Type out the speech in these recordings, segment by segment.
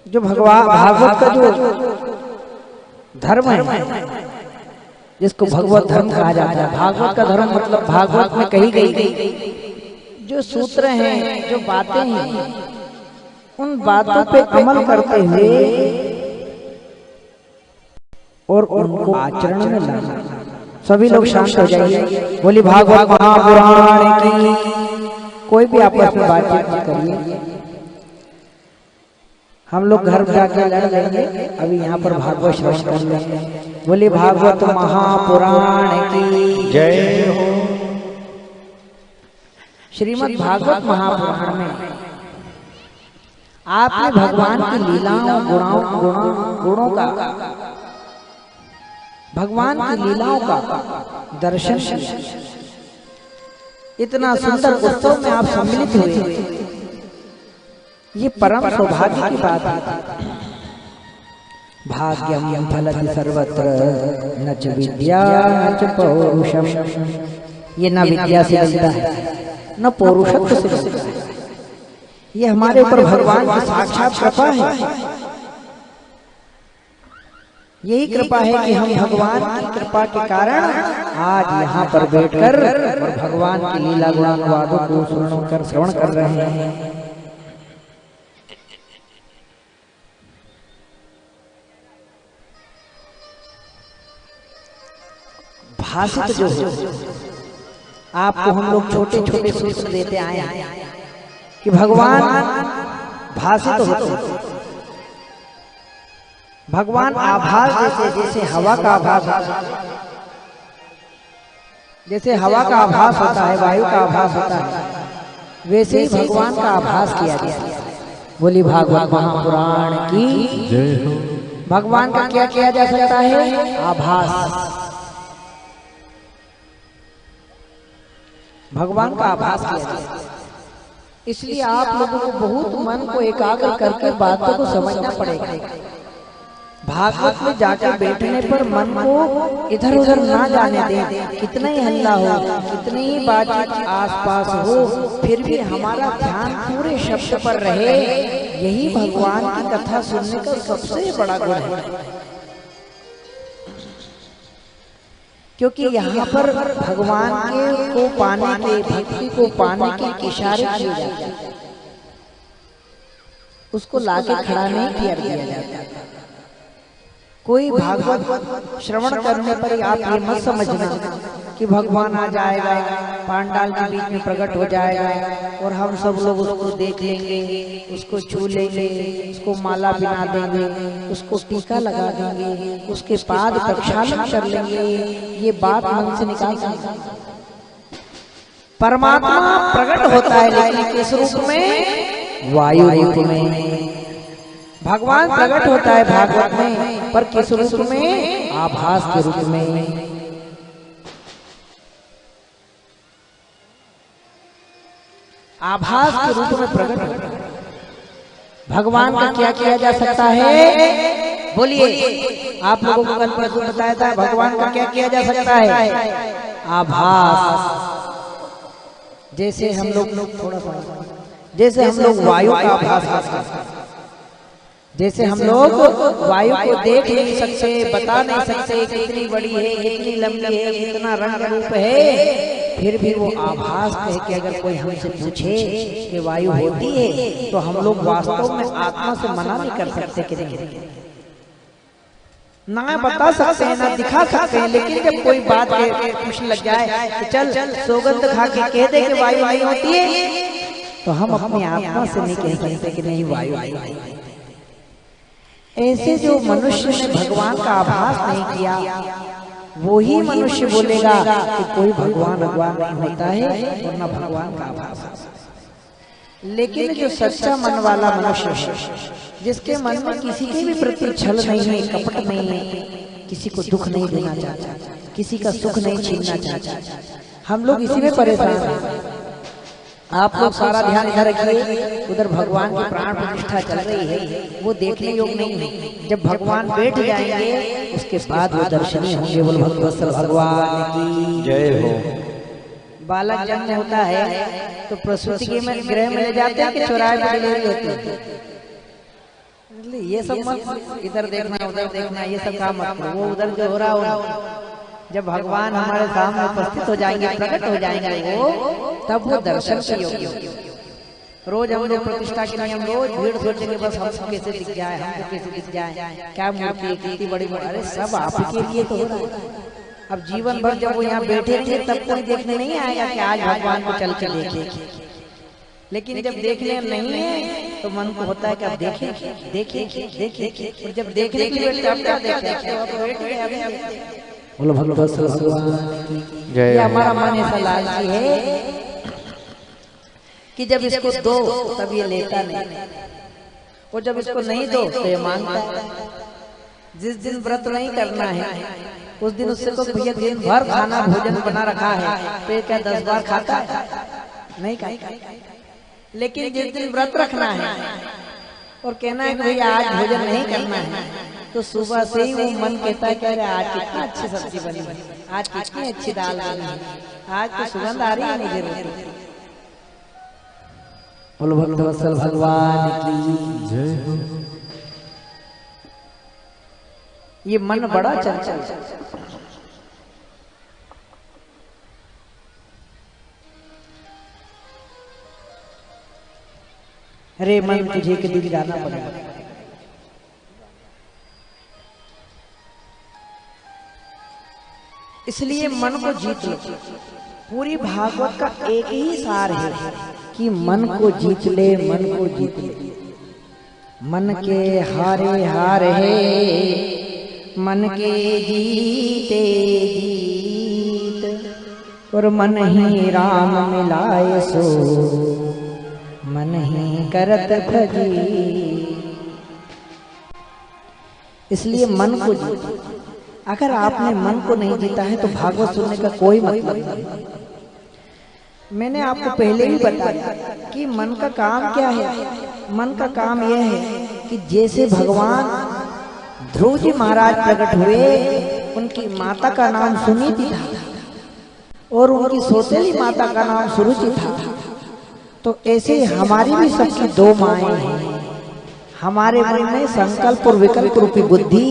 जो भगवान भागवत का जो धर्म है, जिसको भगवत धर्म कहा जाता है। भागवत का धर्म मतलब भागवत में कही गई जो सूत्र हैं, जो बातें हैं, उन बातों पे अमल करते हुए और उनको आचरण में लाना। सभी लोग शांत हो जाइए, बोली भागवत महापुराण की। कोई भी आपस में बातचीत मत करिए, हम लोग घर जाके लड़ लेंगे, अभी यहाँ पर भागवत श्रवण कर लेंगे। बोली भागवत महापुराण की जय हो। श्रीमद् भागवत महापुराण में आपने भगवान की लीलाओं गुणों का, भगवान की लीलाओं का दर्शन किया। इतना सुंदर उत्सव में आप सम्मिलित हुए, ये परम सौभाग्य की बात है। भाग्यम फलति सर्वत्र न च विद्या न च पौरुषम। ये न विद्या से मिलता है, न पौरुषत्व से मिलता है। ये हमारे ऊपर भगवान की साक्षात कृपा है। यही कृपा है कि हम भगवान की कृपा के कारण आज यहाँ पर बैठकर और भगवान की लीला गुणानुवादों को श्रवण कर रहे हैं। भाषित जो है, आपको हम लोग छोटे छोटे सूत्र देते आए हैं कि भगवान भाषित होते। भगवान आभास जैसे हवा का आभास, जैसे हवा का आभास होता है, वायु का आभास होता है, वैसे ही भगवान का आभास किया गया। बोली भागवत महापुराण की जय हो। भगवान का क्या किया जा सकता है? आभास। भगवान का आभास किया जाए। इसलिए आप लोगों को बहुत मन को एकाग्र करके बातों को समझना पड़ेगा। भागवत में जाकर बैठने पर मन को इधर उधर ना जाने दें। कितना ही हल्ला हो, कितनी ही बातचीत आसपास हो, फिर भी हमारा ध्यान पूरे शब्द पर रहे। यही भगवान की कथा सुनने का सबसे बड़ा गुण है। क्योंकि यहाँ पर भगवान के को पाने के, भक्ति को पाने के इशारे किए जाते हैं। उसको लाके खड़ा नहीं किया जाता। कोई भागवत श्रवण करने पर आप ये मत समझना कि भगवान आ जाएगा, पांडाल के बीच में प्रकट हो जाएगा और हम सब लोग उसको देख लेंगे, उसको छू लेंगे, उसको माला बना देंगे, उसको टीका लगा देंगे, उसके पाद प्रक्षालन कर लेंगे। ये बात मन से निकाल देंगे। परमात्मा प्रकट होता है, लेकिन किस रूप में? वायु रूप में। भगवान प्रकट होता है भागवत में, पर किस रूप में? आभास के रूप में। आभास के रूप में प्रकट होता है। भगवान का क्या किया जा सकता है? बोलिए। आप लोगों को कल परसों बताया था, भगवान का क्या किया जा सकता है? आभास। जैसे हम लोग थोड़ा सा, जैसे हम लोग वायु का आभास कर सकते हैं, जैसे हम लोग वायु को देख नहीं सकते, बता नहीं सकते कितनी बड़ी है, कितनी लंबी है, कितना रंग रूप है, फिर भी वो आभास है कि अगर कोई हमसे पूछे कि वायु होती है, तो हम लोग वास्तव में आत्मा से मना नहीं कर सकते कि नहीं, ना बता सकते हैं, ना दिखा सकते हैं। लेकिन जब कोई बात पूछने लग जाए कि चल सौगंध खा के कह दे कि वायु नहीं होती है, तो हम अपनी आत्मा से नहीं कह सकते कि नहीं वायु आई है। ऐसे जो मनुष्य ने भगवान का आभास नहीं किया, वो ही मनुष्य बोलेगा कि कोई भगवान नहीं होता है, वरना भगवान का आभास है। लेकिन जो सच्चा मन वाला मनुष्य है, जिसके मन में किसी के भी प्रति छल नहीं है, कपट नहीं है, किसी को दुख नहीं देना चाहता, किसी का सुख नहीं छीनना चाहता, हम लोग इसी में परेशान हैं। आप लोग सारा ध्यान इधर रखिए, उधर भगवान की प्राण प्रतिष्ठा चल रही है, वो देखने योग्य नहीं है। जब भगवान बैठ जाएंगे उसके बाद वो दर्शनीय होंगे। बोल भगवत्सल भगवान की जय हो। बालक जन्म होता है तो प्रसूति के में गृह में ले जाते हैं कि चौराहे पर डिलीवरी होती है? ये सब मत, इधर देखना उधर देखना ये सब काम मत करो। वो उधर जो हो रहा हो, जब भगवान हमारे सामने उपस्थित हो जाएंगे, प्रकट हो जाएंगे वो, तब वो दर्शन के योग्य होंगे। रोज हम लोग प्रतिष्ठा के लिए हम रोज भीड़ सोचेंगे बस हमको कैसे दिख जाए, हमको कैसे दिख जाए, क्या मूर्ति कितनी बड़ी बड़ी, अरे सब आपके लिए तो हो रहा है। अब जीवन भर जब वो यहाँ बैठे रहेंगे तब कोई देखने नहीं आएगा कि आज भगवान को चल के देखे। लेकिन जब देखने नहीं है तो मन को होता है कि अब देखें देखें देखें, जब देखने की बैठे अब क्या देखते। बोलो भगवान जय। हमारा मन ऐसा लालची है कि जब इसको दो तब ये लेता नहीं, और जब इसको नहीं दो तो ये मांगता है। जिस दिन व्रत नहीं करना है उस दिन उससे को भैया दिन भर खाना भोजन बना रखा है तो ये क्या 10 बार खाता है? नहीं खाता। लेकिन जिस दिन व्रत रखना है और कहना है कि भैया आज भोजन नहीं करना है, तो सुबह से ही वो मन कहता है कि अरे आज कितनी अच्छी सब्जी बनी है, आज कितनी अच्छी दाल बनी है, आज तो सुगंध आ रही है मुझे रोटी। बोलो भगवान की जय। ये मन बड़ा चंचल है। अरे मन तुझे के दिल जाना पड़ेगा। इसलिए मन को जीत लो। पूरी भागवत का एक ही सार है कि मन को जीत ले, मन को जीत ले। मन के हारे हार है, मन के जीते जीत, और मन ही राम मिलाए सो, मन ही करत भजी। इसलिए मन को जीतो। अगर आपने मन को नहीं जीता है तो भागवत सुनने का कोई मतलब नहीं। मैंने आपको पहले ही बताया कि मन का काम क्या है। मन का काम यह है कि जैसे भगवान ध्रुव जी महाराज प्रकट हुए, उनकी माता का नाम सुनीति था और उनकी सौतेली माता का नाम सुरुचि था, तो ऐसे हमारी भी सबकी 2 माएँ हैं। हमारे मन में संकल्प और विकल्प रूपी बुद्धि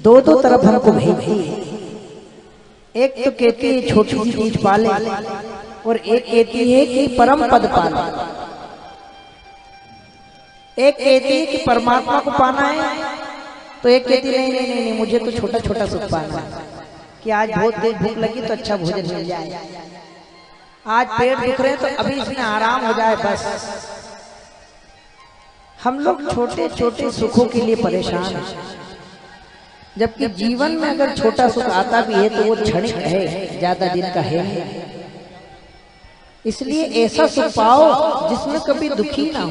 दो तरफ हमको भेजी है। एक तो कहती है छोटी सी चीज पाले, और एक कहती है कि परम पद पाले। एक कहती है कि परमात्मा को पाना है, तो एक कहती नहीं नहीं नहीं, नहीं मुझे तो छोटा छोटा सुख पाना है, कि आज बहुत देर भूख लगी तो अच्छा भोजन मिल जाए, आज पेट दुख रहे तो अभी इसमें आराम हो जाए बस। हम लोग छोटे छोटे सुखों के लिए परेशान हैं, जबकि जीवन में अगर छोटा सुख आता भी है तो वो क्षणिक है, ज्यादा दिन का है। इसलिए ऐसा सुख पाओ जिसमें कभी दुखी ना हो।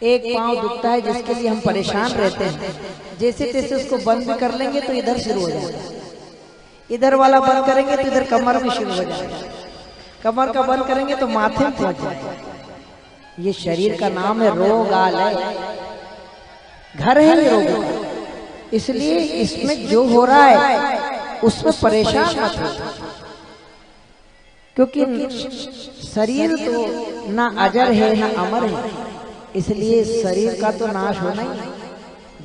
एक पांव दुखता है जिसके लिए हम परेशान रहते हैं, जैसे तैसे उसको बंद भी कर लेंगे तो इधर शुरू हो जाएगा, इधर वाला बंद करेंगे तो इधर कमर में शुरू हो जाएगा, कमर का बंद करेंगे तो माथे में पहुंच जाएगा। ये शरीर का नाम है रोगालय, घर है ये रोगों का। इसलिए इसमें जो हो रहा है उसमें परेशान मत हो, क्योंकि शरीर तो ना अजर है ना अमर है, इसलिए शरीर का तो नाश होना ही।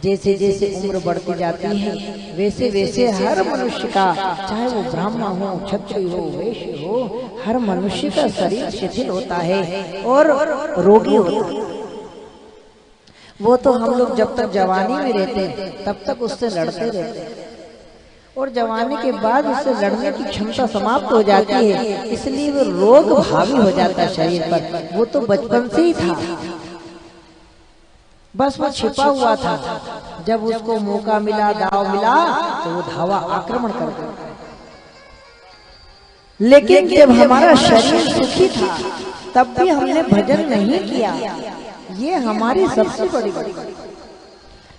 जैसे जैसे उम्र बढ़ती जाती है वैसे वैसे हर मनुष्य का, चाहे वो ब्राह्मण हो, क्षत्रिय हो, वैश्य हो, हर मनुष्य का शरीर शिथिल होता है और रोगी होता है। वो तो हम लोग जब तक जवानी में रहते हैं तब तक उससे लड़ते रहते हैं, और जवानी के बाद उससे लड़ने की क्षमता समाप्त हो जाती है, इसलिए वो रोग भावी हो जाता है शरीर पर। वो तो बचपन से ही था, बस वो छिपा हुआ था, जब उसको मौका मिला, दाव मिला तो वो धावा आक्रमण कर गया। लेकिन जब हमारा शरीर सुखी था तब भी हमने भजन नहीं किया, ये हमारी सबसे बड़ी बात।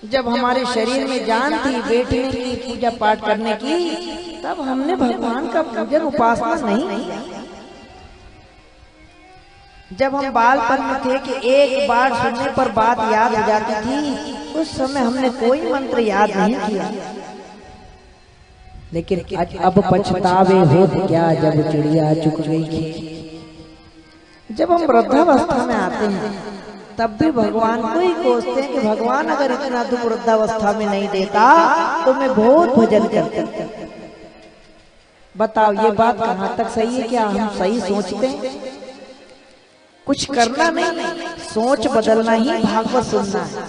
जब हमारे शरीर में जान थी बैठने की, पूजा पाठ करने की, तब हमने भगवान का पूजन उपासना नहीं किया। जब हम बालपन में थे कि एक बार सुनने पर बात याद हो जाती थी, उस समय हमने कोई मंत्र याद नहीं किया। लेकिन अब पछतावे होत क्या जब चिड़िया चुग गई थी। जब हम वृद्धावस्था में आते हैं तब भी भगवान को ही कोसते हैं कि भगवान अगर इतना दुख वृद्धावस्था में नहीं देता तो मैं बहुत भजन करती। बताओ ये बात कहाँ तक सही है? क्या हम सही सोचते हैं? कुछ करना नहीं, सोच बदलना ही भागवत सुनना है।